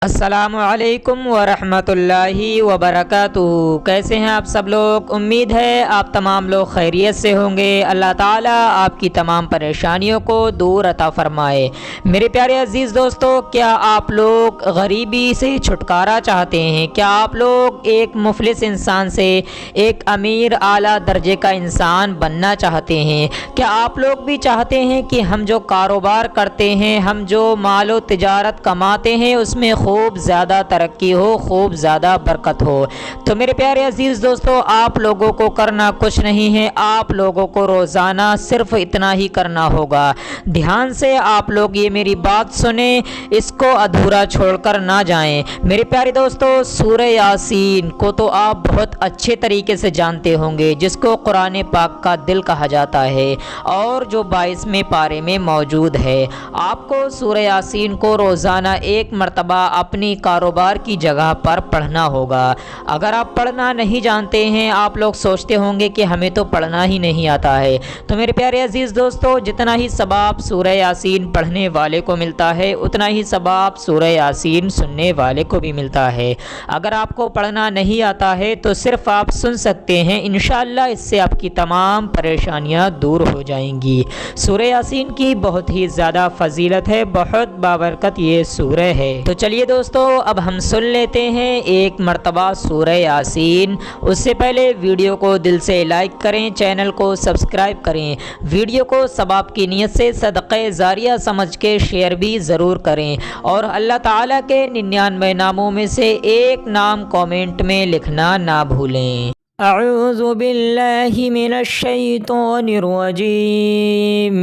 السلام علیکم ورحمۃ اللہ وبرکاتہ۔ کیسے ہیں آپ سب لوگ؟ امید ہے آپ تمام لوگ خیریت سے ہوں گے۔ اللہ تعالیٰ آپ کی تمام پریشانیوں کو دور عطا فرمائے۔ میرے پیارے عزیز دوستو، کیا آپ لوگ غریبی سے چھٹکارا چاہتے ہیں؟ کیا آپ لوگ ایک مفلس انسان سے ایک امیر اعلیٰ درجے کا انسان بننا چاہتے ہیں؟ کیا آپ لوگ بھی چاہتے ہیں کہ ہم جو کاروبار کرتے ہیں، ہم جو مال و تجارت کماتے ہیں، اس میں خوب زیادہ ترقی ہو، خوب زیادہ برکت ہو؟ تو میرے پیارے عزیز دوستو، آپ لوگوں کو کرنا کچھ نہیں ہے، آپ لوگوں کو روزانہ صرف اتنا ہی کرنا ہوگا۔ دھیان سے آپ لوگ یہ میری بات سنیں، اس کو ادھورا چھوڑ کر نہ جائیں۔ میرے پیارے دوستو، سورہ یاسین کو تو آپ بہت اچھے طریقے سے جانتے ہوں گے، جس کو قرآن پاک کا دل کہا جاتا ہے اور جو 22ویں پارے میں موجود ہے۔ آپ کو سورہ یاسین کو روزانہ ایک مرتبہ اپنی کاروبار کی جگہ پر پڑھنا ہوگا۔ اگر آپ پڑھنا نہیں جانتے ہیں، آپ لوگ سوچتے ہوں گے کہ ہمیں تو پڑھنا ہی نہیں آتا ہے، تو میرے پیارے عزیز دوستو، جتنا ہی ثواب سورہ یاسین پڑھنے والے کو ملتا ہے، اتنا ہی ثواب سورہ یاسین سننے والے کو بھی ملتا ہے۔ اگر آپ کو پڑھنا نہیں آتا ہے تو صرف آپ سن سکتے ہیں، انشاءاللہ اس سے آپ کی تمام پریشانیاں دور ہو جائیں گی۔ سورہ یاسین کی بہت ہی زیادہ فضیلت ہے، بہت بابرکت یہ سورہ ہے۔ تو چلیے دوستو، اب ہم سن لیتے ہیں ایک مرتبہ سورہ یاسین۔ اس سے پہلے ویڈیو کو دل سے لائک کریں، چینل کو سبسکرائب کریں، ویڈیو کو ثواب کی نیت سے صدقہ جاریہ سمجھ کے شیئر بھی ضرور کریں، اور اللہ تعالیٰ کے 99 ناموں میں سے ایک نام کامنٹ میں لکھنا نہ بھولیں۔ اعوذ باللہ من الشیطان الرجیم،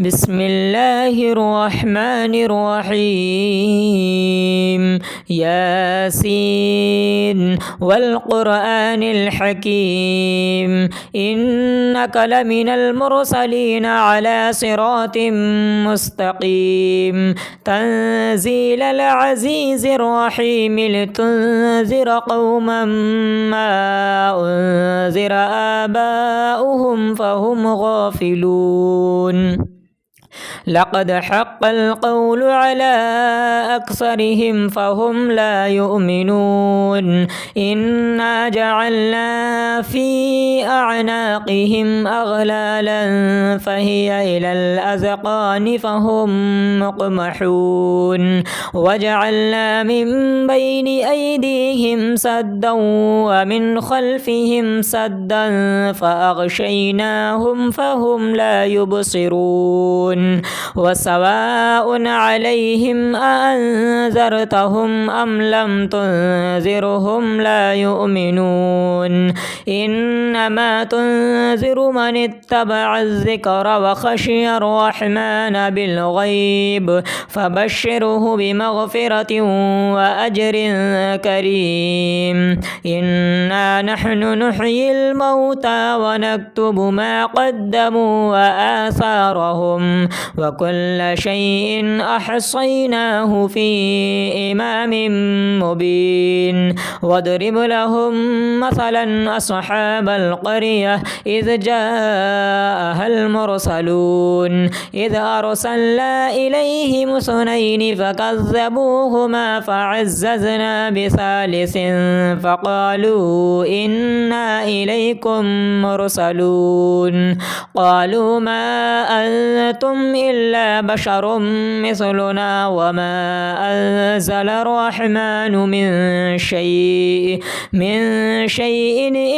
بسم اللہ الرحمن الرحیم، یاسین والقرآن الحکیم، انک لمن المرسلین علی صراط مستقیم، تنزیل العزیز الرحیم، لتنذر قوما ما انذر آباؤهم فهم غافلون، لقد حق القول على أكثرهم فهم لا يؤمنون، إنا جعلنا في أعناقهم أغلالا فهي إلى الأذقان فهم مقمحون، وجعلنا من بين أيديهم سدا ومن خلفهم سدا فأغشيناهم فهم لا يبصرون، وسواء عليهم أأنذرتهم أم لم تنذرهم لا يؤمنون، إنما تنذر من اتبع الذكر وخشي الرحمن بالغيب، فبشره بمغفرة وأجر كريم، إنا نحن نحيي الموتى ونكتب ما قدموا وآثارهم، وكل شيء أحصيناه في إمام مبين، واضرب لهم مثلا أصحاب القرية إذ جاءها المرسلون، إذ أرسلنا إليهم اثنين فكذبوهما فعززنا بثالث فقالوا إنا إليكم مرسلون، قالوا ما أنتم إلا بشر مثلنا وما أنزل الرحمن من شيء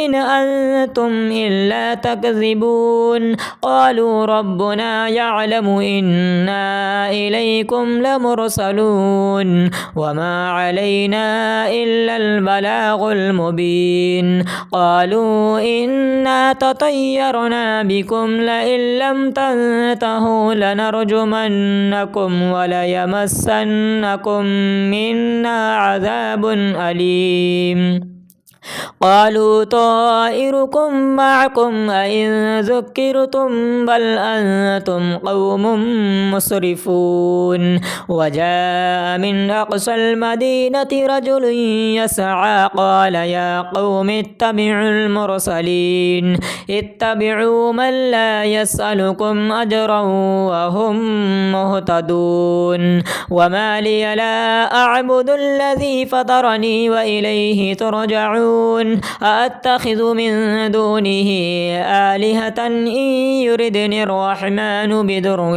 إن أنتم إلا تكذبون، قالوا ربنا يعلم إنا إليكم لمرسلون وما علينا إلا البلاغ المبين، قالوا إنا تطيرنا بكم لئن لم تنتهوا لنرجمنكم وليمسنكم منا عذاب أليم، قالوا طائركم معكم أئن ذكرتم بل أنتم قوم مسرفون وجاء من أقصى المدينة رجل يسعى قال يا قوم اتبعوا المرسلين اتبعوا من لا يسألكم أجرا وهم مهتدون وما لي لا أعبد الذي فطرني وإليه ترجعون أأتخذ من دونه آلهة إن يردني الرحمن بدر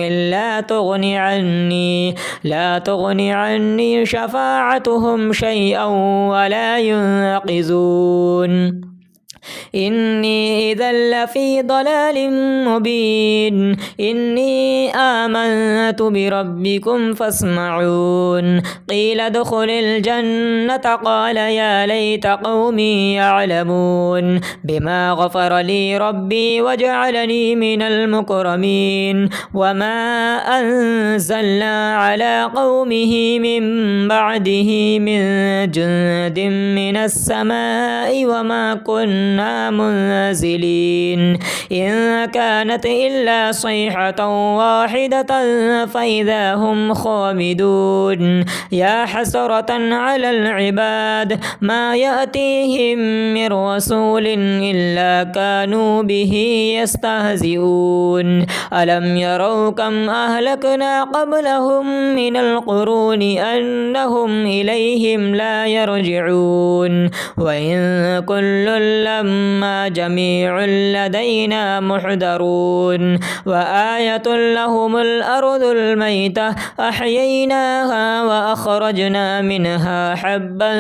لا تغني عني شفاعتهم شيئا ولا ينقذون إني إذا لفي ضلال مبين إني آمنت بربكم فاسمعون قيل ادخل الجنة قال يا ليت قومي يعلمون بما غفر لي ربي وجعلني من المكرمين وما أنزلنا على قومه من بعده من جند من السماء وما كنا منزلين إن كانت إلا صيحة واحدة فإذا هم خامدون يا حسرة على العباد ما يأتيهم من رسول إلا كانوا به يستهزئون ألم يروا كم أهلكنا قبلهم من القرون أنهم إليهم لا يرجعون وإن كل لما جميع لدينا محضرون وآية لهم الأرض الميتة أحييناها وأخرجنا منها حبا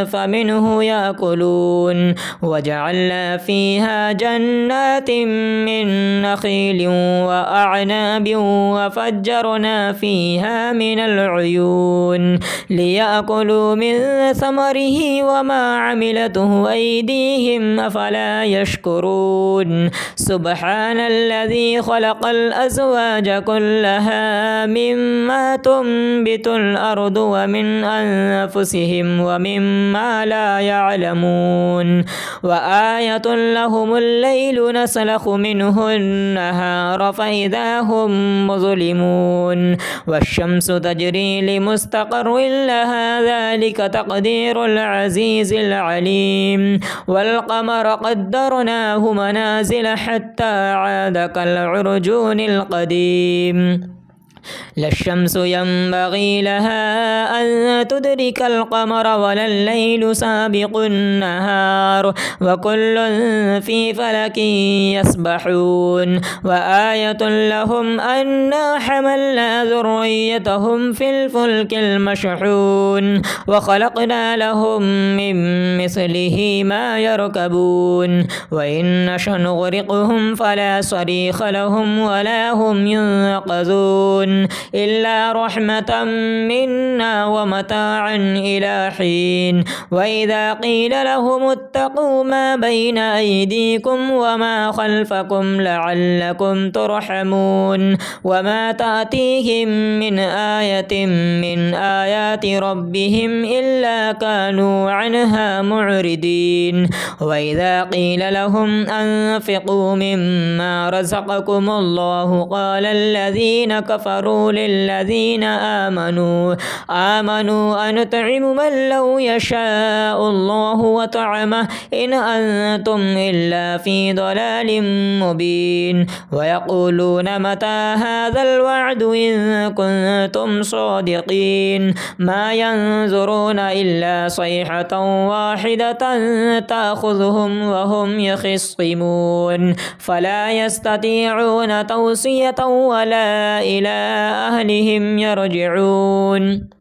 فمنه يأكلون وجعلنا فيها جنات من نخيل وأعناب وفجرنا فيها من العيون ليأكلوا من ثمره وما عملته أيديهم أفلا يشكرون سبحان الذي خلق الأزواج كلها مما تنبت الأرض ومن أنفسهم ومما لا يعلمون وآية لهم الليل نسلخ منه النهار فإذا هم مظلمون والشمس تجري لمستقر لها ذلك تقدير العزيز العليم والقمر قدرناه منازل حتى عاد كالعرجون القديم لا الشمس ينبغي لها أن تدرك القمر ولا الليل سابق النهار وكل في فلك يسبحون وآية لهم أنا حملنا ذريتهم في الفلك المشحون وخلقنا لهم من مثله ما يركبون وإن نشأ نغرقهم فلا صريخ لهم ولا هم ينقذون إلا رحمة منا ومتاعا إلى حين وإذا قيل لهم اتقوا ما بين أيديكم وما خلفكم لعلكم ترحمون وما تأتيهم من آية من آيات ربهم إلا كانوا عنها معرضين وإذا قيل لهم أنفقوا مما رزقكم الله قال الذين كفروا للذين آمنوا أنطعم من لو يشاء الله وطعمه إن أنتم إلا في ضلال مبين ويقولون متى هذا الوعد إن كنتم صادقين ما ينظرون إلا صيحة واحدة تأخذهم وهم يخصمون فلا يستطيعون توصية ولا إلى أهلهم يرجعون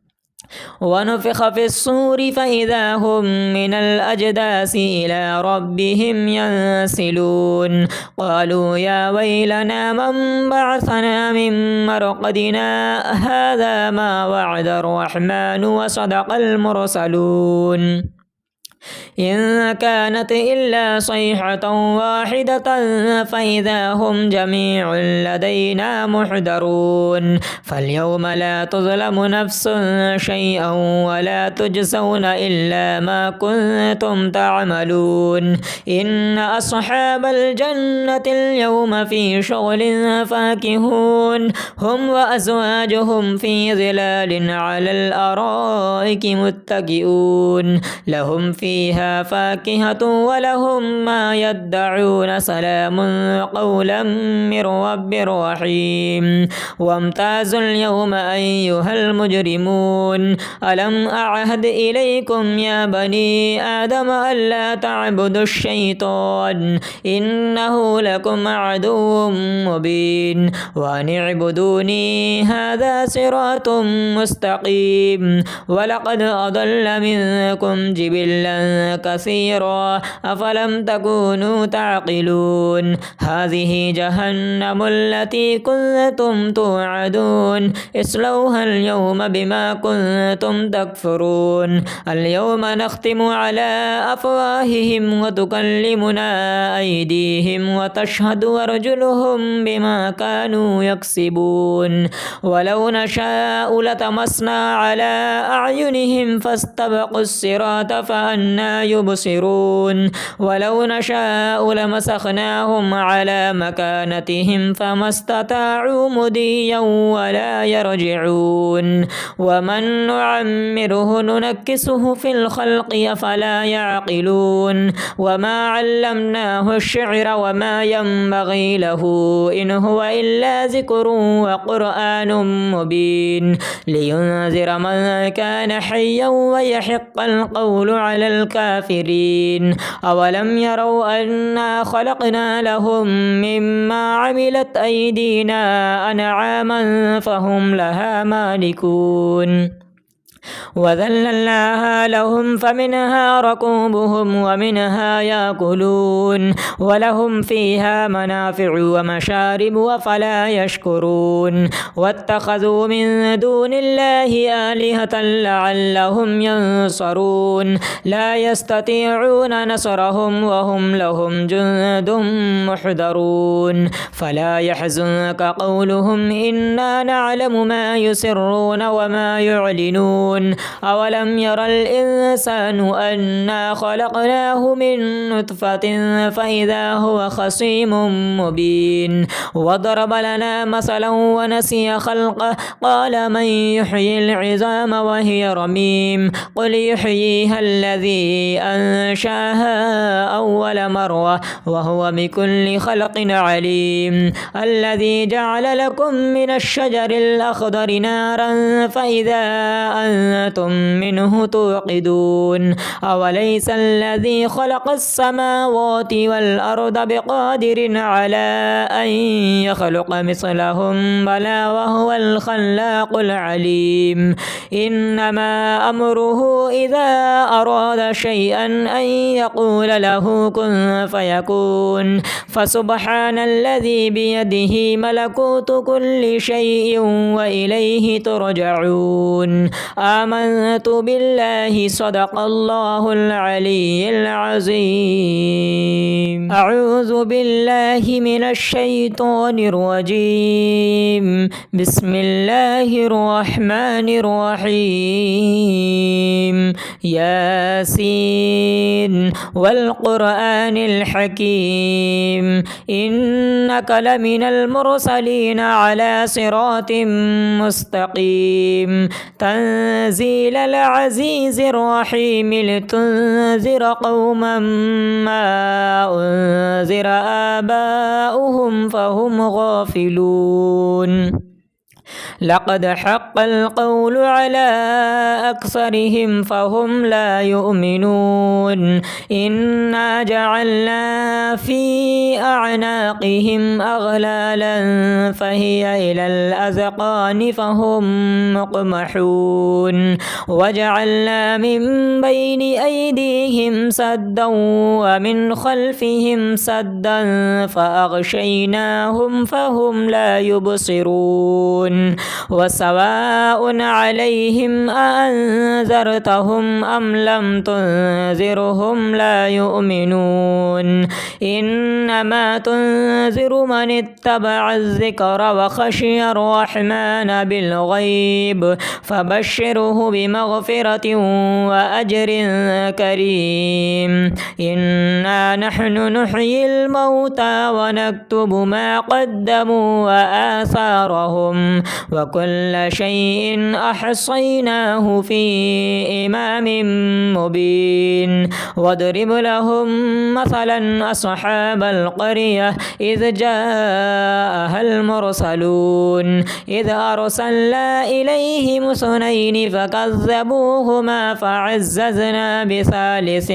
ونفخ في الصور فإذا هم من الأجداث إلى ربهم ينسلون قالوا يا ويلنا من بعثنا من مرقدنا هذا ما وعد الرحمن وصدق المرسلون إن كانت إلا صيحة واحدة فإذا هم جميع لدينا محضرون فاليوم لا تظلم نفس شيئا ولا تجزون إلا ما كنتم تعملون إن أصحاب الجنة اليوم في شغل فاكهون هم وأزواجهم في ظلال على الأرائك متكئون لهم فيها فاكهة ولهم ما يدعون سلام قولا من رب رحيم وامتازوا اليوم أيها المجرمون ألم أعهد إليكم يا بني آدم ألا تعبدوا الشيطان إنه لكم عدو مبين وأن اعبدوني هذا صراط مستقيم ولقد أضل منكم جبلا كثيرا أفلم تكونوا تعقلون هذه جهنم التي كنتم توعدون اصلوها اليوم بما كنتم تكفرون اليوم نختم على أفواههم وتكلمنا أيديهم وتشهد أرجلهم بما كانوا يكسبون ولو نشاء لطمسنا على أعينهم فاستبقوا الصراط فأنى يبصرون ولو نشاء لمسخناهم على مكانتهم فما استطاعوا مضيا ولا يرجعون ومن نعمره ننكسه في الخلق أفلا يعقلون وما علمناه الشعر وما ينبغي له إن هو إلا ذكر وقرآن مبين لينذر من كان حيا ويحق القول على الكافرين أولم يروا أنا خلقنا لهم مما عملت أيدينا أنعاما فهم لها مالكون وذللناها لهم فمنها ركوبهم ومنها يأكلون ولهم فيها منافع ومشارب أفلا يشكرون واتخذوا من دون الله آلهة لعلهم ينصرون لا يستطيعون نصرهم وهم لهم جند محضرون فلا يحزنك قولهم إنا نعلم ما يسرون وما يعلنون أولم ير الإنسان أنا خلقناه من نطفة فإذا هو خصيم مبين وضرب لنا مثلا ونسي خلقه قال من يحيي العظام وهي رميم قل يحييها الذي أنشاها أول مرة وهو بكل خلق عليم الذي جعل لكم من الشجر الأخضر نارا فإذا أنتم منه توقدون أوليس الذي خلق السماوات والأرض بقادر على أن يخلق مثلهم بلى وهو الخلاق العليم إنما أمره إذا أراد شيئا أن يقول له كن فيكون فسبحان الذي بيده ملكوت كل شيء وإليه ترجعون آمنت بالله صدق الله العلي العظيم أعوذ بالله من الشيطان الرجيم بسم الله الرحمن الرحيم ياسين والقرآن الحكيم إنك لمن المرسلين على صراط مستقيم تنزيل العزيز الرحيم لتنذر قوما ما أنذر آباؤهم فهم غافلون لقد حق القول على أكثرهم فهم لا يؤمنون إنا جعلنا في أعناقهم أغلالا فهي إلى الأذقان فهم مقمحون وجعلنا من بين أيديهم سدا ومن خلفهم سدا فأغشيناهم فهم لا يبصرون وسواء عليهم أأنذرتهم أم لم تنذرهم لا يؤمنون إنما تنذر من اتبع الذكر وخشي الرحمن بالغيب فبشره بمغفرة وأجر كريم إنا نحن نحيي الموتى ونكتب ما قدموا وآثارهم وكل شيء أحصيناه في إمام مبين واضرب لهم مثلا أصحاب القرية إذ جاءها المرسلون إذ أرسلنا إليهم اثنين فكذبوهما فعززنا بثالث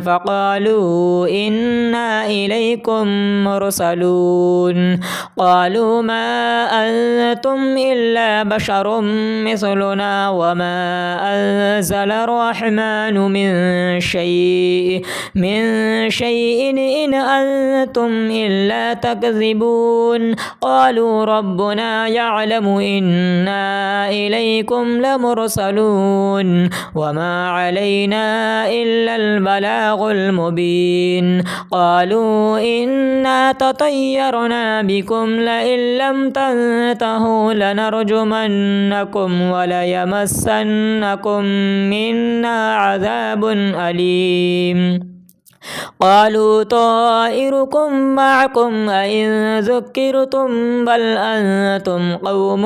فقالوا إنا إليكم مرسلون قالوا ما أنتم إلا بشر مثلنا وما أنزل الرحمن من شيء إن أنتم إلا تكذبون قالوا ربنا يعلم إنا إليكم لمرسلون وما علينا إلا البلاغ المبين قالوا إنا تطيرنا بكم لئن لم تنتهوا لنرجمنكم وليمسنكم منا عذاب أليم قالوا طائركم معكم أئن ذكرتم بل أنتم قوم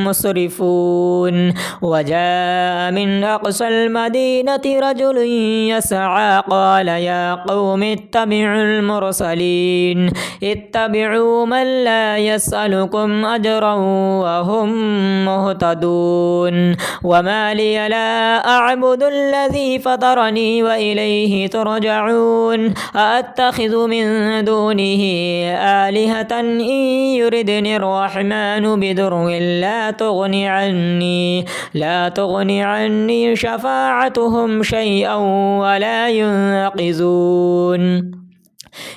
مسرفون وجاء من أقصى المدينة رجل يسعى قال يا قوم اتبعوا المرسلين اتبعوا من لا يسألكم أجرا وهم مهتدون وما لي لا أعبد الذي فطرني وإليه ترجعون أأتخذ من دونه آلهة إن يردني الرحمن بدر لا تغني عني شفاعتهم شيئا ولا ينقذون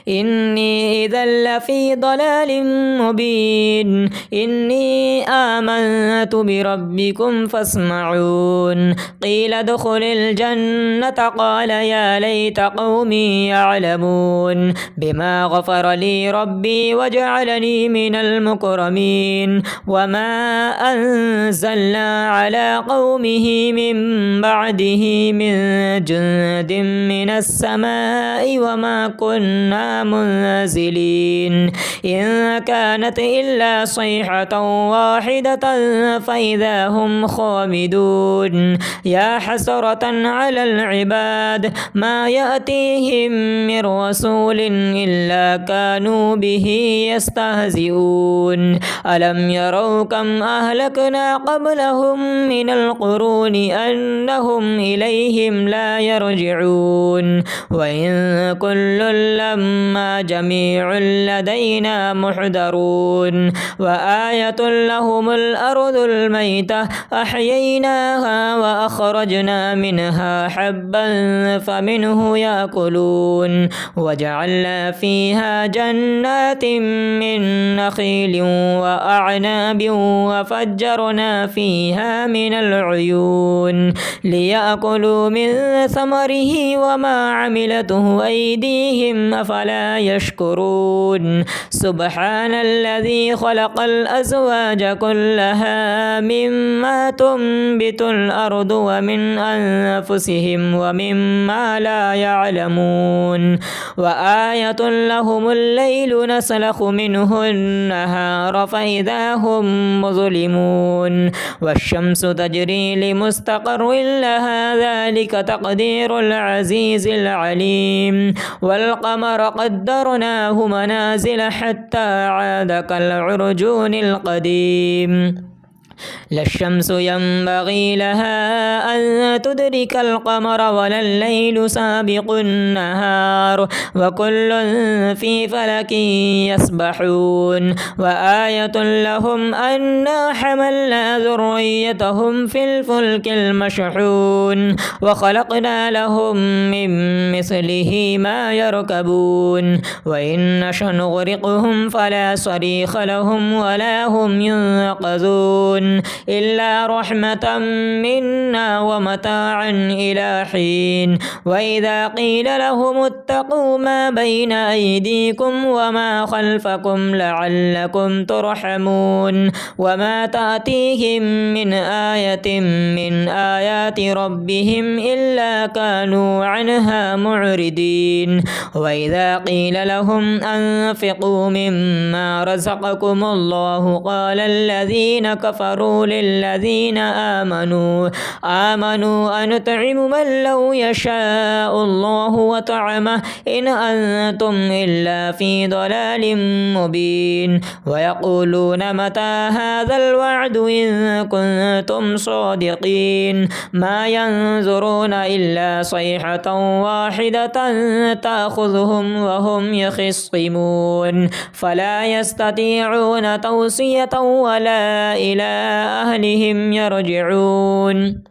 إني إذا لفي ضلال مبين إني آمنت بربكم فاسمعون قيل ادخل الجنة قال يا ليت قومي يعلمون بما غفر لي ربي وجعلني من المكرمين وما أنزلنا على قومه من بعده من جند من السماء وما كنا منزلين إن كانت إلا صيحة واحدة فإذا هم خامدون يا حسرة على العباد ما يأتيهم من رسول إلا كانوا به يستهزئون ألم يروا كم أهلكنا قبلهم من القرون أنهم إليهم لا يرجعون وإن كل لما جميع لدينا محضرون وآية لهم الأرض الميتة أحييناها وأخرجنا منها حبا فمنه يأكلون وجعلنا فيها جنات من نخيل وأعناب وفجرنا فيها من العيون ليأكلوا من ثمره وما عملته أيديهم أفلا يشكرون سبحان الذي خلق الأزواج كلها مما تنبت الأرض ومن أنفسهم ومما لا يعلمون وآية لهم الليل نسلخ منه النهار فإذا هم مظلمون والشمس تجري لمستقر لها ذلك تقدير العزيز العليم والقمر قدرناه منازل حتى عاد كالعرجون القديم لا الشمس ينبغي لها أن تدرك القمر ولا الليل سابق النهار وكل في فلك يسبحون وآية لهم أنا حملنا ذريتهم في الفلك المشحون وخلقنا لهم من مثله ما يركبون وإن نشأ نغرقهم فلا صريخ لهم ولا هم ينقذون إلا رحمة منا ومتاعا إلى حين وإذا قيل لهم اتقوا ما بين أيديكم وما خلفكم لعلكم ترحمون وما تأتيهم من آية من آيات ربهم إلا كانوا عنها معرضين وإذا قيل لهم أنفقوا مما رزقكم الله قال الذين كفروا للذين آمنوا أنطعم من لو يشاء الله وطعمه إن أنتم إلا في ضلال مبين ويقولون متى هذا الوعد إن كنتم صادقين ما ينظرون إلا صيحة واحدة تأخذهم وهم يخصمون فلا يستطيعون توصية ولا إلى أهلهم يرجعون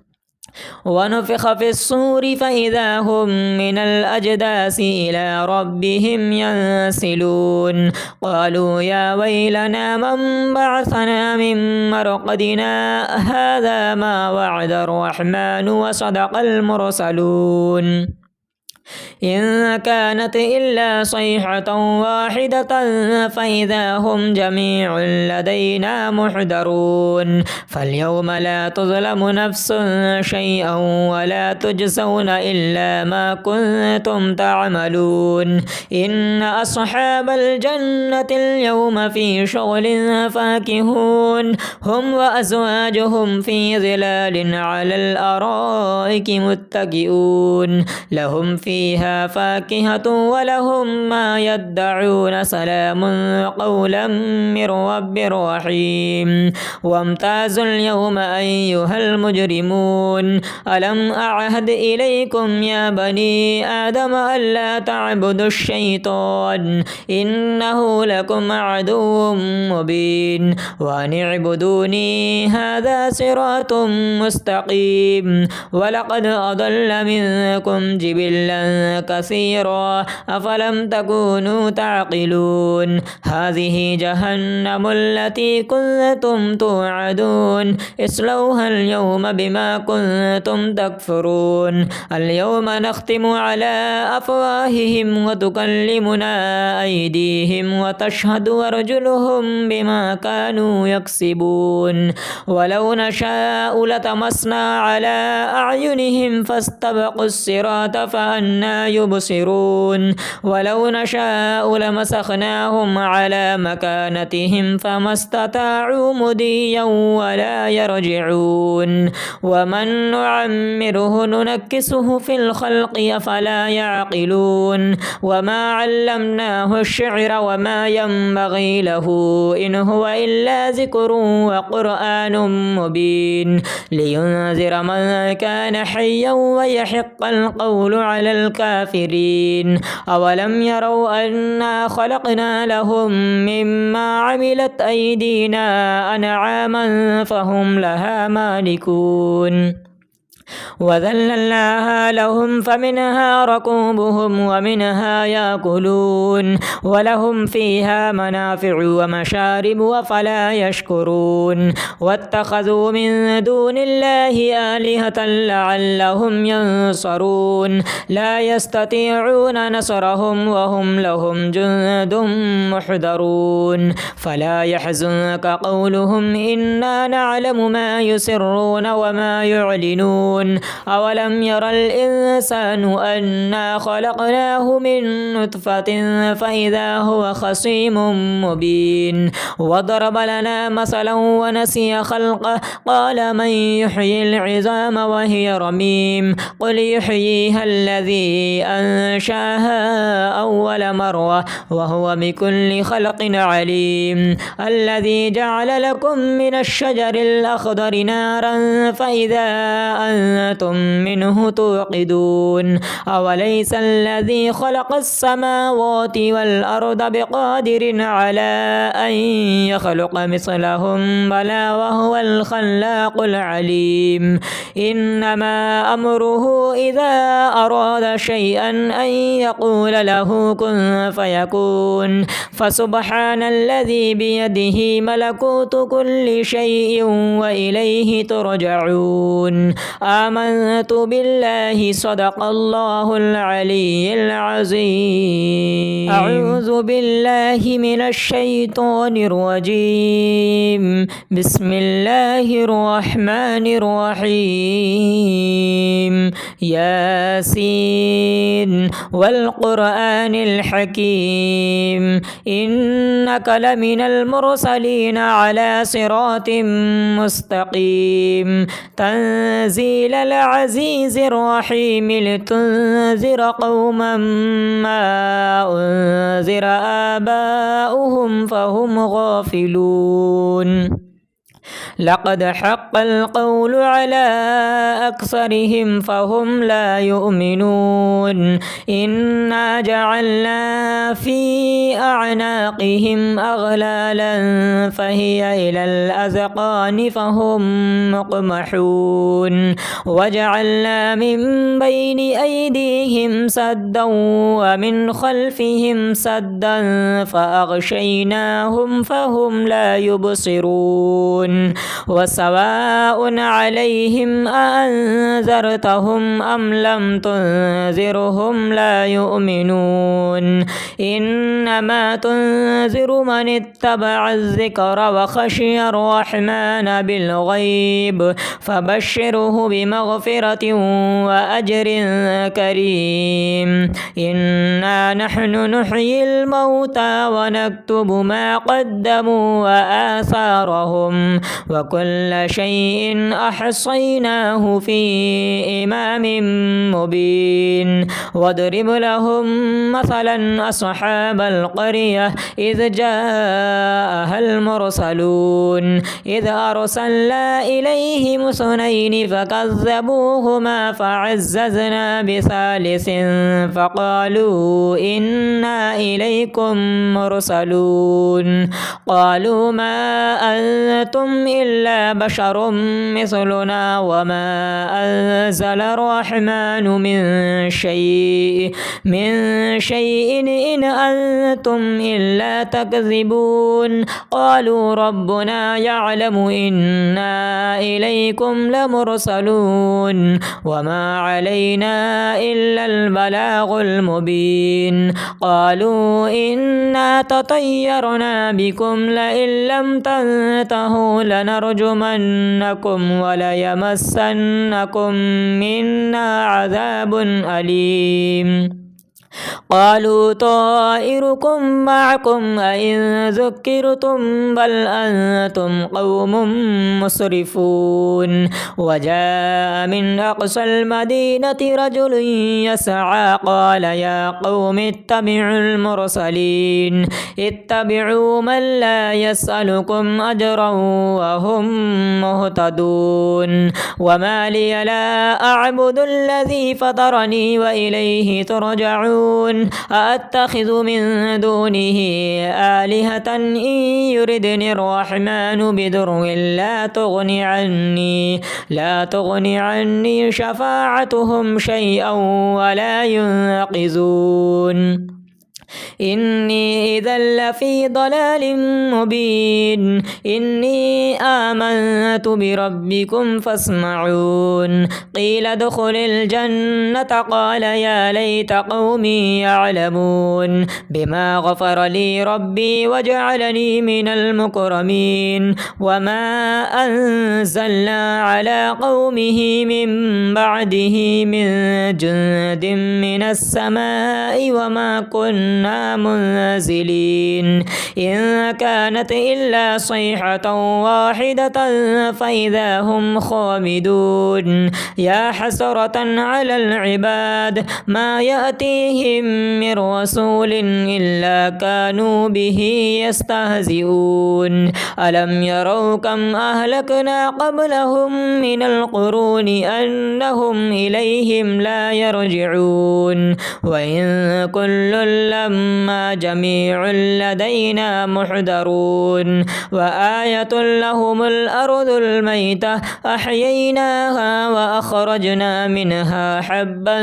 ونفخ في الصور فإذا هم من الأجداث إلى ربهم ينسلون قالوا يا ويلنا من بعثنا من مرقدنا هذا ما وعد الرحمن وصدق المرسلون إن كانت إلا صيحة واحدة فإذا هم جميع لدينا محضرون فاليوم لا تظلم نفس شيئا ولا تجزون إلا ما كنتم تعملون إن أصحاب الجنة اليوم في شغل فاكهون هم وأزواجهم في ظلال على الأرائك متكئون لهم فيها فاكهة ولهم ما يدعون سلام قولا من رب رحيم وامتازوا اليوم أيها المجرمون ألم أعهد إليكم يا بني آدم ألا تعبدوا الشيطان إنه لكم عدو مبين وأن اعبدوني هذا صراط مستقيم ولقد أضل منكم جبلا كثيرا أفلم تكونوا تعقلون هذه جهنم التي كنتم توعدون اصلوها اليوم بما كنتم تكفرون اليوم نختم على أفواههم وتكلمنا أيديهم وتشهد أرجلهم بما كانوا يكسبون ولو نشاء لطمسنا على أعينهم فاستبقوا الصراط فأنى يبصرون ولو نشاء لمسخناهم على مكانتهم فما استطاعوا مضيا ولا يرجعون ومن نعمره ننكسه في الخلق أفلا يعقلون وما علمناه الشعر وما ينبغي له إن هو إلا ذكر وقرآن مبين لينذر من كان حيا ويحق القول على الكافرين أولم يروا أنا خلقنا لهم مما عملت أيدينا أنعاما فهم لها مالكون وذللناها لهم فمنها ركوبهم ومنها يأكلون ولهم فيها منافع ومشارب أفلا يشكرون واتخذوا من دون الله آلهة لعلهم ينصرون لا يستطيعون نصرهم وهم لهم جند محضرون فلا يحزنك قولهم إنا نعلم ما يسرون وما يعلنون أولم ير الإنسان أنا خلقناه من نطفة فإذا هو خصيم مبين وضرب لنا مثلا ونسي خلقه قال من يحيي العظام وهي رميم قل يحييها الذي أنشاها أول مرة وهو بكل خلق عليم الذي جعل لكم من الشجر الأخضر نارا فإذا أنتم منه توقدون أوليس الذي خلق السماوات والأرض بقادر على أن يخلق مثلهم بلى وهو الخلاق العليم إنما أمره إذا أراد شيئا أن يقول له كن فيكون فسبحان الذي بيده ملكوت كل شيء وإليه ترجعون آمنت بالله صدق الله العلي العظيم أعوذ بالله من الشيطان الرجيم بسم الله الرحمن الرحيم ياسين والقرآن الحكيم إنك لمن المرسلين على صراط مستقيم تنزيل العزيز الرحيم لتنذر قوما ما أنذر آباؤهم فهم غافلون لقد حق القول على أكثرهم فهم لا يؤمنون إنا جعلنا في أعناقهم أغلالا فهي إلى الأذقان فهم مقمحون وجعلنا من بين أيديهم سدا ومن خلفهم سدا فأغشيناهم فهم لا يبصرون وسواء عليهم أأنذرتهم أم لم تنذرهم لا يؤمنون إنما تنذر من اتبع الذكر وخشي الرحمن بالغيب فبشره بمغفرة وأجر كريم إنا نحن نحيي الموتى ونكتب ما قدموا وآثارهم وكل شيء أحصيناه في إمام مبين واضرب لهم مثلا أصحاب القرية إذ جاءها المرسلون إذ أرسلنا إليهم اثنين فكذبوهما فعززنا بثالث فقالوا إنا إليكم مرسلون قالوا ما أنتم إلا بشر مثلنا وما أنزل الرحمن من شيء إن أنتم إلا تكذبون قالوا ربنا يعلم إنا إليكم لمرسلون وما علينا إلا البلاغ المبين قالوا إنا تطيرنا بكم لئن لم تنتهوا لنرجمنكم وليمسنكم منا عذاب أليم قالوا طائركم معكم أئن ذكرتم بل أنتم قوم مسرفون وجاء من أقصى المدينة رجل يسعى قال يا قوم اتبعوا المرسلين اتبعوا من لا يسألكم أجرا وهم مهتدون وما لي لا أعبد الذي فطرني وإليه ترجعون أأتخذ من دونه آلهة إن يردني الرحمن بضر لا تغني عني شفاعتهم شيئا ولا ينقذون إني إذا لفي ضلال مبين إني آمنت بربكم فاسمعون قيل ادخل الجنة قال يا ليت قومي يعلمون بما غفر لي ربي وجعلني من المكرمين وما أنزلنا على قومه من بعده من جند من السماء وما كنا إنا منزلين إن كانت إلا صيحة واحدة فإذا هم خامدون يا حسرة على العباد ما يأتيهم من رسول إلا كانوا به يستهزئون ألم يروا كم أهلكنا قبلهم من القرون أنهم إليهم لا يرجعون وإن كل لما جميع لدينا محضرون وآية لهم الأرض الميتة أحييناها وأخرجنا منها حبا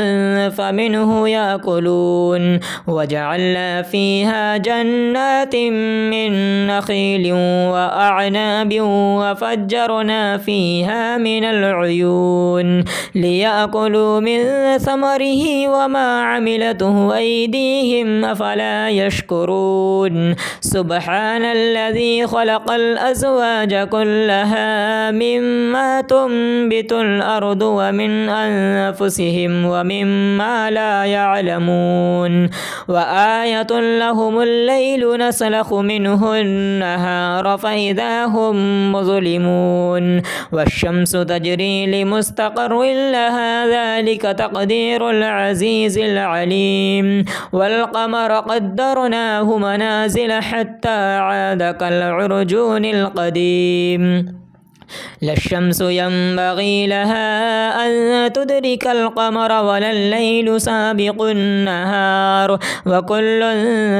فمنه يأكلون وجعلنا فيها جنات من نخيل وأعناب وفجرنا فيها من العيون ليأكلوا من ثمره وما عملته أيديهم أفلا يشكرون سبحان الذي خلق الأزواج كلها مما تنبت الأرض ومن أنفسهم ومما لا يعلمون وآية لهم الليل نسلخ منه النهار فإذا هم مظلمون والشمس تجري لمستقر لها ذلك تقدير العزيز العليم والقمر قدرناه منازل حتى عاد كالعرجون القديم لا الشمس ينبغي لها أن تدرك القمر ولا الليل سابق النهار وكل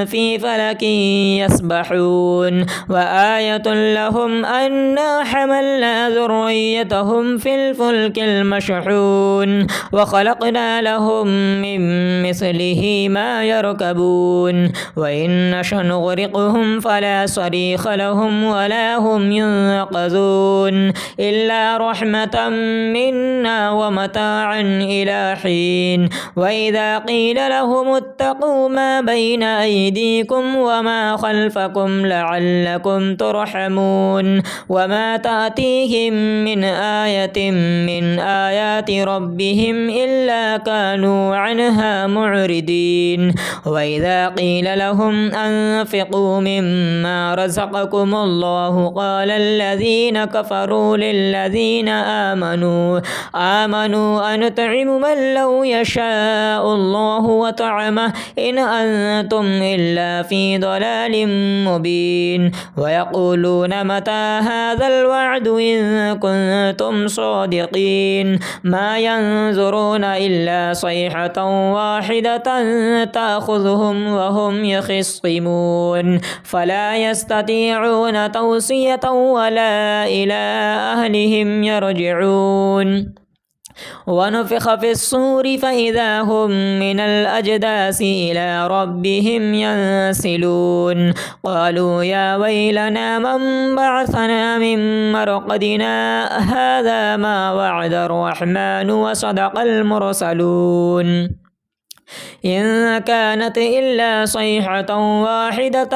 في فلك يسبحون وآية لهم أنا حملنا ذريتهم في الفلك المشحون وخلقنا لهم من مثله ما يركبون وإن نشأ نغرقهم فلا صريخ لهم ولا هم ينقذون إلا رحمة منا ومتاعا إلى حين وإذا قيل لهم اتقوا ما بين أيديكم وما خلفكم لعلكم ترحمون وما تأتيهم من آية من آيات ربهم إلا كانوا عنها معرضين وإذا قيل لهم أنفقوا مما رزقكم الله قال الذين كفروا للذين آمنوا أنطعم من لو يشاء الله وطعمه إن أنتم إلا في ضلال مبين ويقولون متى هذا الوعد إن كنتم صادقين ما ينظرون إلا صيحة واحدة تأخذهم وهم يخصمون فلا يستطيعون توصية ولا إلى أهلهم يرجعون ونفخ في الصور فإذا هم من الأجداث إلى ربهم ينسلون قالوا يا ويلنا من بعثنا من مرقدنا هذا ما وعد الرحمن وصدق المرسلون إن كانت إلا صيحة واحدة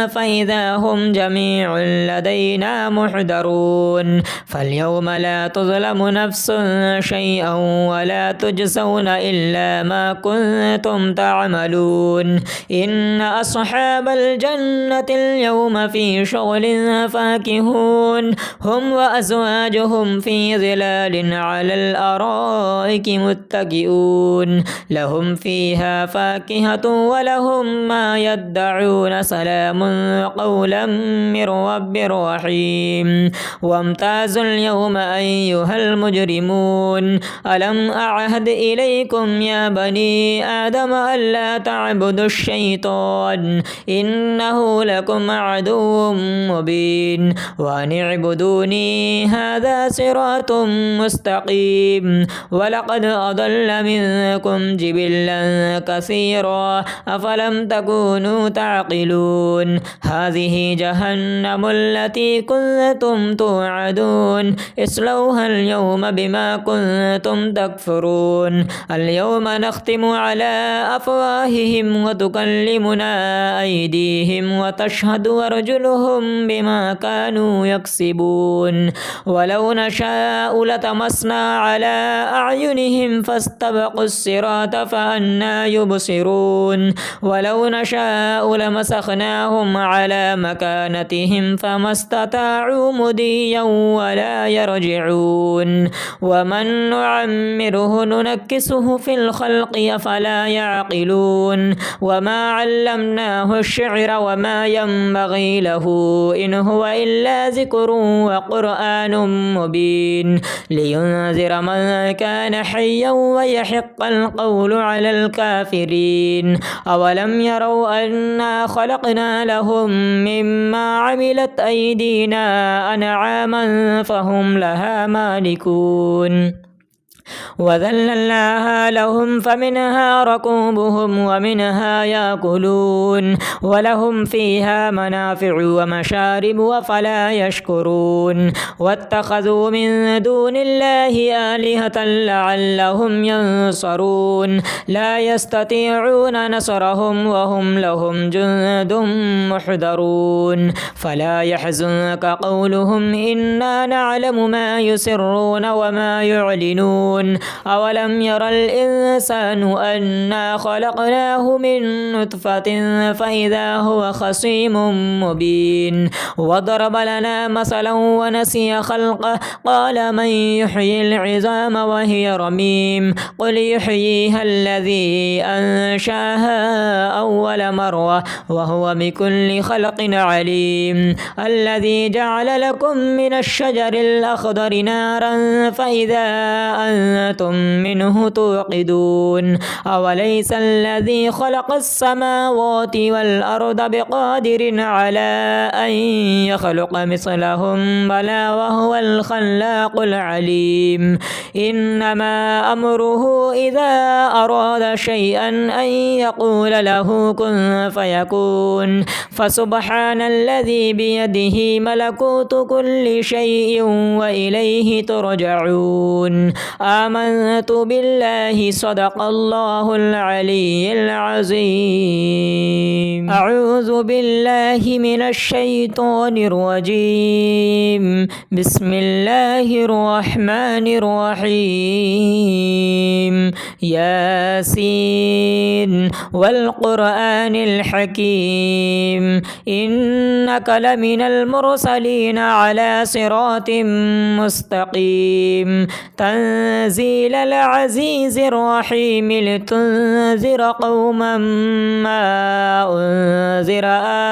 فإذا هم جميع لدينا محضرون فاليوم لا تظلم نفس شيئا ولا تجزون إلا ما كنتم تعملون إن أصحاب الجنة اليوم في شغل فاكهون هم وأزواجهم في ظلال على الأرائك متكئون لهم فيها فاكهة ولهم ما يدعون سلام قولا من رب رحيم وامتازوا اليوم أيها المجرمون ألم أعهد إليكم يا بني آدم ألا تعبدوا الشيطان إنه لكم عدو مبين وأن اعبدوني هذا صراط مستقيم ولقد أضل منكم جبلا كثيرا أفلم تكونوا تعقلون هذه جهنم التي كنتم توعدون اصلوها اليوم بما كنتم تكفرون اليوم نختم على أفواههم وتكلمنا أيديهم وتشهد أرجلهم بما كانوا يكسبون ولو نشاء لطمسنا على أعينهم فاستبقوا الصراط فأنى لا يبصرون ولو نشاء لمسخناهم على مكانتهم فما استطاعوا مضيا ولا يرجعون ومن نعمره ننكسه في الخلق أفلا يعقلون وما علمناه الشعر وما ينبغي له إن هو إلا ذكر وقرآن مبين لينذر من كان حيا ويحق القول على الكافرين أولم يروا أنا خلقنا لهم مما عملت أيدينا أنعاما فهم لها مالكون وذللناها لهم فمنها ركوبهم ومنها يأكلون ولهم فيها منافع ومشارب وفلا يشكرون واتخذوا من دون الله آلهة لعلهم ينصرون لا يستطيعون نصرهم وهم لهم جند محضرون فلا يحزنك قولهم إنا نعلم ما يسرون وما يعلنون أولم ير الإنسان أنا خلقناه من نطفة فإذا هو خصيم مبين وضرب لنا مثلا ونسي خلقه قال من يحيي العظام وهي رميم قل يحييها الذي أنشاها أول مرة وهو بكل خلق عليم الذي جعل لكم من الشجر الأخضر نارا فإذا أنتم منه توقدون أوليس الذي خلق السماوات والأرض بقادر على أن يخلق مثلهم بلى وهو الخلاق العليم إنما أمره إذا أراد شيئا أن يقول له كن فيكون فسبحان الذي بيده ملكوت كل شيء وإليه ترجعون آمنت بالله صدق الله العلي العظيم أعوذ بالله من الشيطان الرجيم بسم الله الرحمن الرحيم ياسين والقرآن الحكيم إنك لمن المرسلين على صراط مستقيم تنزيل العزيز الرحيم لتنذر قوما ما أنذر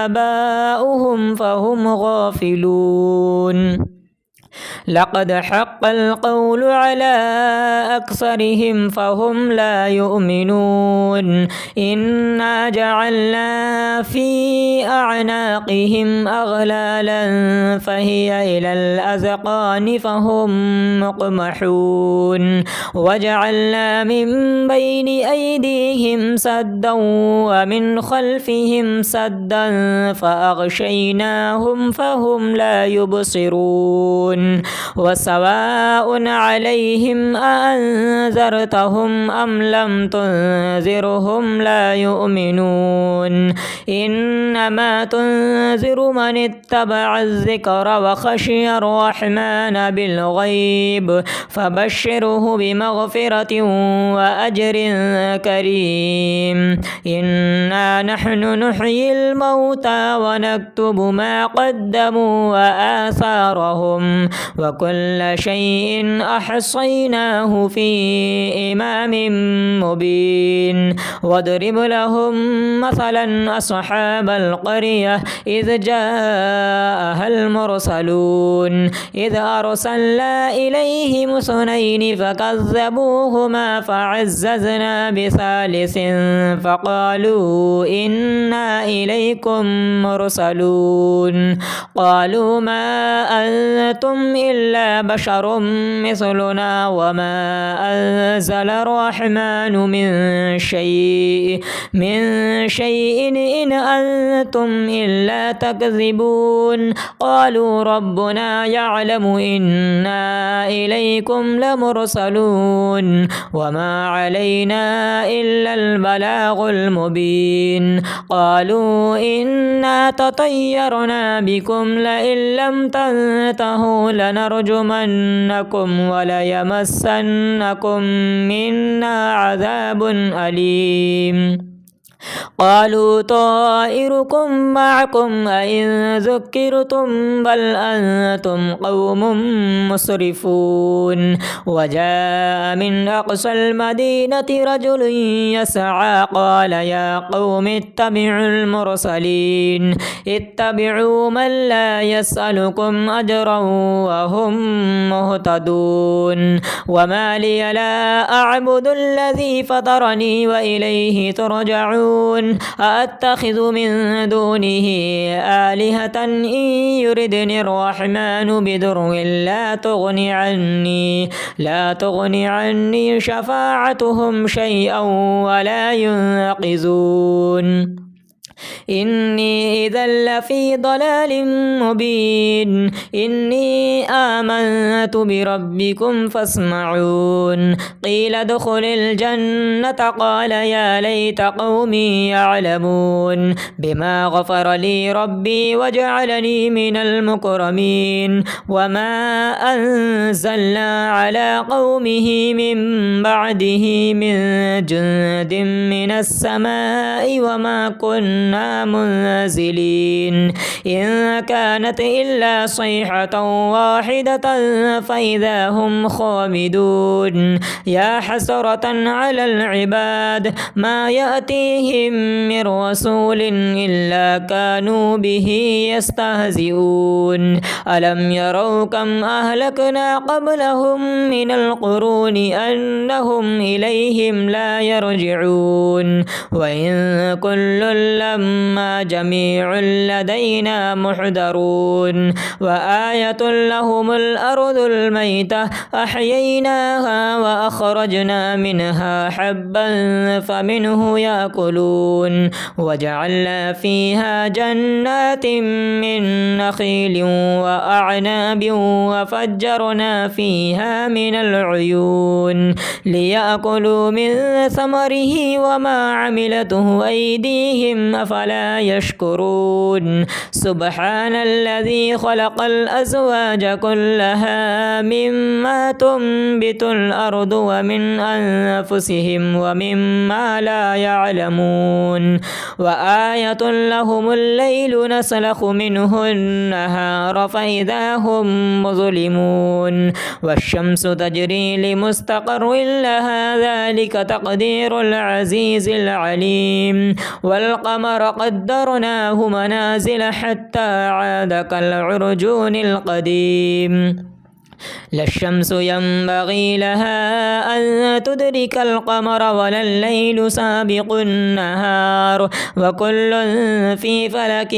آباؤهم فهم غافلون لقد حق القول على أكثرهم فهم لا يؤمنون إنا جعلنا في أعناقهم أغلالا فهي إلى الأذقان فهم مقمحون وجعلنا من بين أيديهم سدا ومن خلفهم سدا فأغشيناهم فهم لا يبصرون وسواء عليهم أأنذرتهم أم لم تنذرهم لا يؤمنون إنما تنذر من اتبع الذكر وخشي الرحمن بالغيب فبشره بمغفرة وأجر كريم إنا نحن نحيي الموتى ونكتب ما قدموا وآثارهم وكل شيء أحصيناه في إمام مبين واضرب لهم مثلا أصحاب القرية إذ جاءها المرسلون إذ أرسلنا إليهم اثنين فكذبوهما فعززنا بثالث فقالوا إنا إليكم مرسلون قالوا ما أنتم إلا بشر مثلنا وما أنزل الرحمن من شيء إن أنتم إلا تكذبون قالوا ربنا يعلم إنا إليكم لمرسلون وما علينا إلا البلاغ المبين قالوا إنا تطيرنا بكم لئن لم تنتهوا لنرجمنكم لنرجمنكم وليمسنكم منا عذاب أليم. قالوا طائركم معكم أئن ذكرتم بل أنتم قوم مسرفون. وجاء من أقصى المدينة رجل يسعى قال يا قوم اتبعوا المرسلين اتبعوا من لا يسألكم أجرا وهم مهتدون. وما لي لا أعبد الذي فطرني وإليه ترجعون. أأتخذ من دونه آلهة إن يردني الرحمن بدر لا تغني عني شفاعتهم شيئا ولا ينقذون. إني إذا لفي ضلال مبين. إني آمنت بربكم فاسمعون. قيل ادخل الجنة قال يا ليت قومي يعلمون بما غفر لي ربي وجعلني من المكرمين. وما أنزلنا على قومه من بعده من جند من السماء وما كنا منزلين. إن كانت إلا صيحة واحدة فإذا هم خامدون. يا حسرة على العباد ما يأتيهم من رسول إلا كانوا به يستهزئون. ألم يروا كم أهلكنا قبلهم من القرون أنهم إليهم لا يرجعون. وإن كل لما جميع لدينا محضرون. وآية لهم الأرض الميتة أحييناها وأخرجنا منها حبا فمنه يأكلون. وجعلنا فيها جنات من نخيل وأعناب وفجرنا فيها من العيون ليأكلوا من ثمره وما عملته أيديهم أفلا يشكرون. سبحان الذي خلق الأزواج كلها مما تنبت الأرض ومن أنفسهم ومما لا يعلمون. وآية لهم الليل نسلخ منه النهار فإذا هم مظلمون. والشمس تجري لمستقر لها ذلك تقدير العزيز العليم. والقمر قدرناه منازل حتى عاد كالعرجون القديم. لا الشمس ينبغي لها أن تدرك القمر ولا الليل سابق النهار وكل في فلك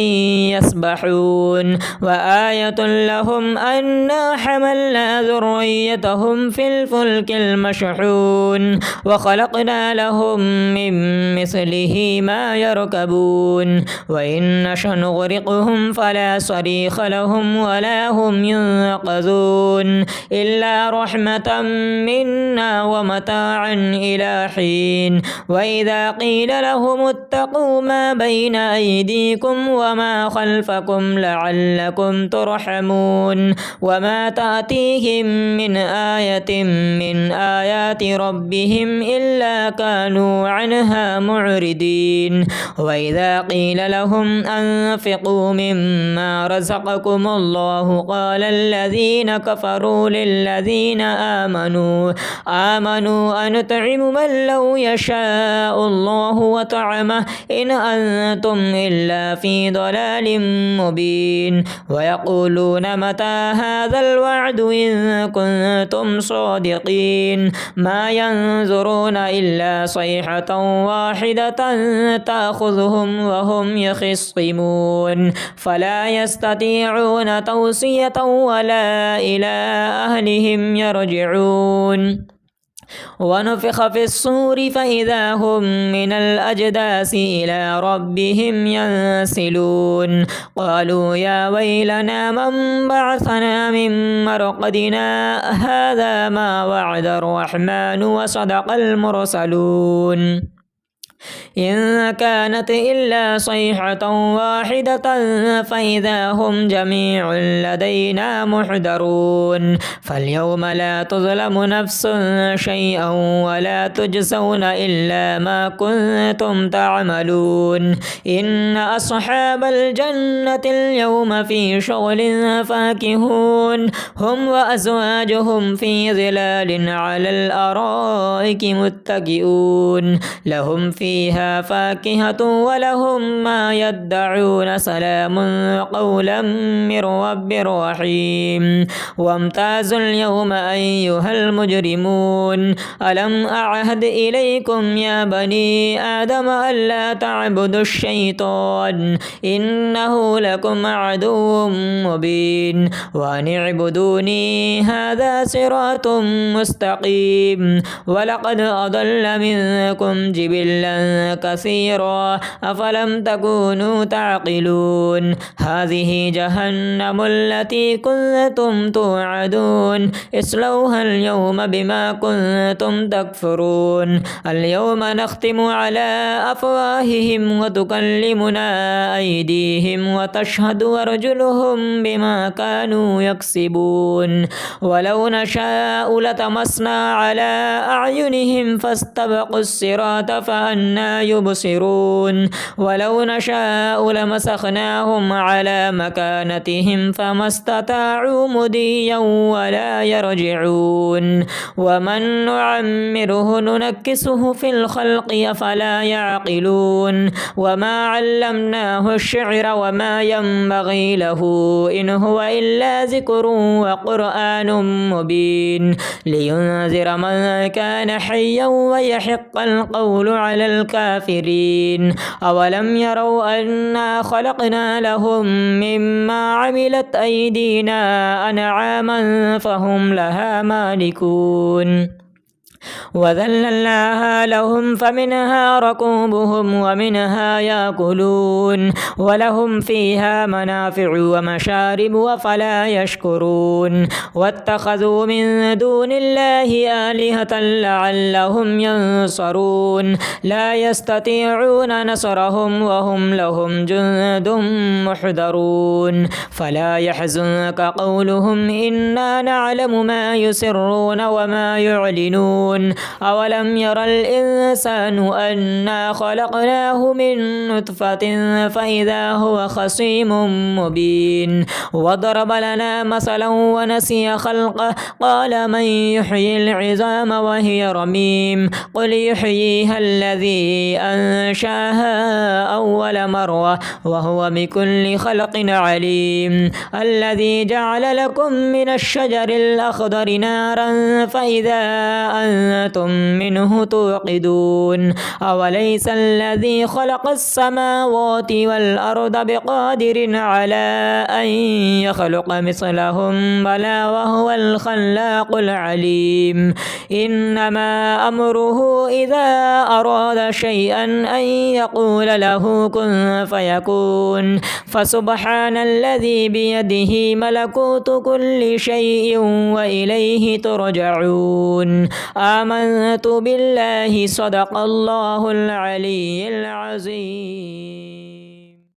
يسبحون. وآية لهم أنا حملنا ذريتهم في الفلك المشحون وخلقنا لهم من مثله ما يركبون. وإن نشأ نغرقهم فلا صريخ لهم ولا هم ينقذون إلا رحمة منا ومتاعا إلى حين. وإذا قيل لهم اتقوا ما بين أيديكم وما خلفكم لعلكم ترحمون. وما تأتيهم من آية من آيات ربهم إلا كانوا عنها معرضين. وإذا قيل لهم أنفقوا مما رزقكم الله قال الذين كفروا للذين آمنوا أنطعم من لو يشاء الله وطعمه إن أنتم إلا في ضلال مبين. ويقولون متى هذا الوعد إن كنتم صادقين. ما ينظرون إلا صيحة واحدة تأخذهم وهم يخصمون فلا يستطيعون توصية ولا إلى أهلهم يرجعون. ونفخ في الصور فإذا هم من الأجداث إلى ربهم ينسلون. قالوا يا ويلنا من بعثنا من مرقدنا هذا ما وعد الرحمن وصدق المرسلون. إن كانت إلا صيحة واحدة فإذا هم جميع لدينا محضرون فاليوم لا تظلم نفس شيئا ولا تجزون إلا ما كنتم تعملون إن أصحاب الجنة اليوم في شغل فاكهون هم وأزواجهم في ظلال على الأرائك متكئون لهم فيها فاكهة ولهم ما يدعون سلام قولا من رب رحيم وامتازوا اليوم أيها المجرمون ألم أعهد إليكم يا بني آدم ألا تعبدوا الشيطان إنه لكم عدو مبين وأن اعبدوني هذا صراط مستقيم ولقد أضل منكم جبلا كثيرا أفلم تكونوا تعقلون هذه جهنم التي كنتم توعدون اصلوها اليوم بما كنتم تكفرون اليوم نختم على أفواههم وتكلمنا أيديهم وتشهد أرجلهم بما كانوا يكسبون ولو نشاء لطمسنا على أعينهم فاستبقوا الصراط فأنى يبصرون ولو نشاء لمسخناهم على مكانتهم فما استطاعوا مضيا ولا يرجعون ومن نعمره ننكسه في الخلق أفلا يعقلون وما علمناه الشعر وما ينبغي له إن هو إلا ذكر وقرآن مبين لينذر من كان حيا ويحق القول على الكافرين أولم يروا أنا خلقنا لهم مما عملت أيدينا أنعاما فهم لها مالكون وذللناها لهم فمنها ركوبهم ومنها يأكلون ولهم فيها منافع ومشارب أفلا يشكرون واتخذوا من دون الله آلهة لعلهم ينصرون لا يستطيعون نصرهم وهم لهم جند محضرون فلا يحزنك قولهم إنا نعلم ما يسرون وما يعلنون أولم ير الإنسان أنا خلقناه من نطفة فإذا هو خصيم مبين وضرب لنا مثلا ونسي خلقه قال من يحيي العظام وهي رميم قل يحييها الذي أنشاها أول مرة وهو بكل خلق عليم الذي جعل لكم من الشجر الأخضر نارا فإذا أنتم منه توقدون أوليس الذي خلق السماوات والأرض بقادر على أن يخلق مثلهم بلى وهو الخلاق العليم إنما أمره إذا أراد شيئا أن يقول له كن فيكون فسبحان الذي بيده ملكوت كل شيء وإليه ترجعون آمنت بالله صدق الله العلي العظيم.